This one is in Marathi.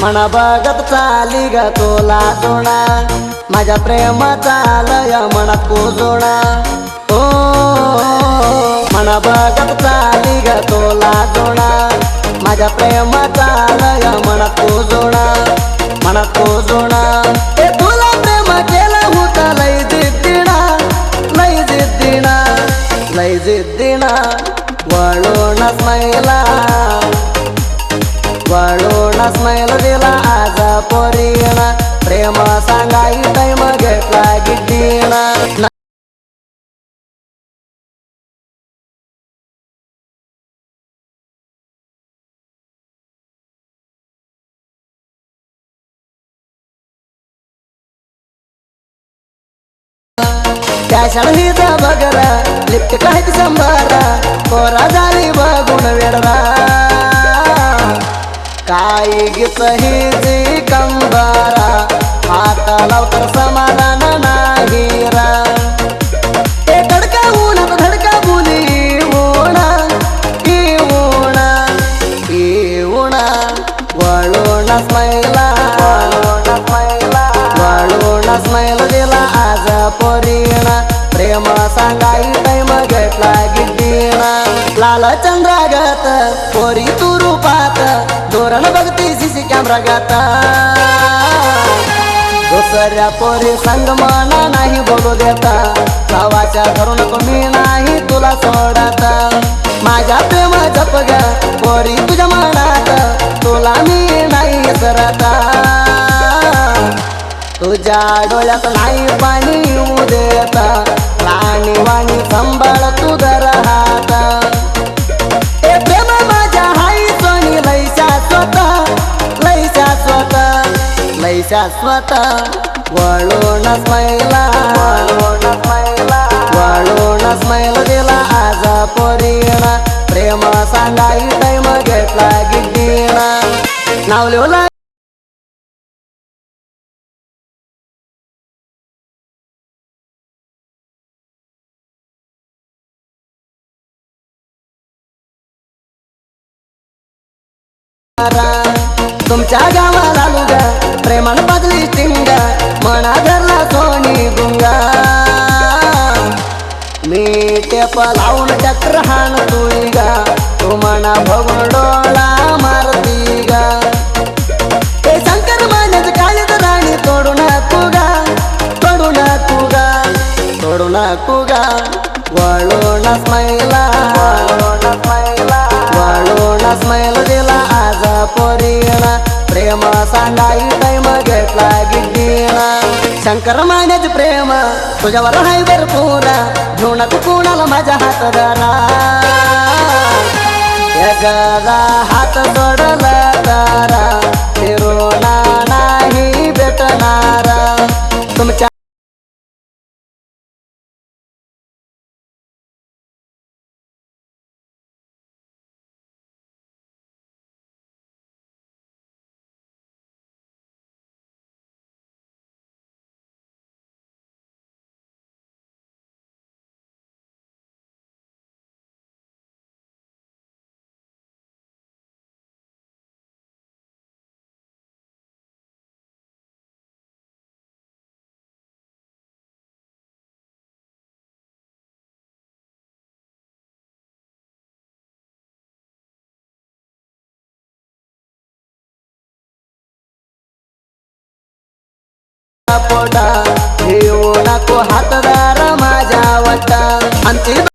मना बघत चाली ग तोला जोणा माझ्या प्रेमाचा लय मनात कोजोणा ओ मना बघत चाली ग तोला जोणा माझ्या प्रेमाचा लय मनात कोजोणा मनात कोजोणा ए तुला प्रेम केला होता लय जिद्दीना लय जिद्दीना लय जिद्दीना वळूनच मैला वळूनच मैल दिला आज पोरीना प्रेम सांगाई टाइम घेतला गिड्डीना त्या शाळेचा बगरा लिफ्ट काय संभारा पोरा झाली बघून वेडरा काय गीत ही जी कंबारा हाता लावतर समाधान नाही रा ए धडका उन्हात धडका बुली उणा की उणा की उणा वळूनच मैला वळूनच मैल दिला आज पोरीना प्रेम सांगाई टाइम घेतला गिड्डीना लाल चंद्रागत पोरी तू रूपात धोरण बघती सीसी कॅमेरा गाता दुसऱ्या पोरी संग मना नाही बोलू देता भावाच्या धरून मी नाही तुला सोडता माझ्या प्रेम जप ग पोरी तुझ्या मनात तुला मी नाही विसरता तुझ्या डोळ्यात नाही पाणी येऊ देता राणी वाणी संभाळ तू राहत ए प्रेम माझ्या हाई सोनी लय शाश्वत लय शाश्वत लय शाश्वत वळूनच मैला वळूनच मैल दिला आज पोरीना प्रेम सांगाई टाइम घेतला गिड्डीना नावलेला तुमच्या गावाला लुगा प्रेमान पाजली टिंगा मना धरला सोनी गुंगा मी टेप लावून चक्र हान तुळी गा तू मना बघून डोळा मारती गा ए शंकर मान्याच काळीत राणी तोडू नको गा तोडू नको गा तोडू नको गा वळूनच मैला वळूनच मैल दिला आज पोरीना प्रेम सांगाई टाइम घेतला गिड्डीना शंकर मान्याच प्रेम तुझ्यावर हाय भरपूर घेऊ नको कुणाला माझ्या हात धरा एकदा हात सोडला तारा फिरोना नाही भेटणार तुमच्या पोटा घेऊ नको हातदार माझ्या वाटा आमची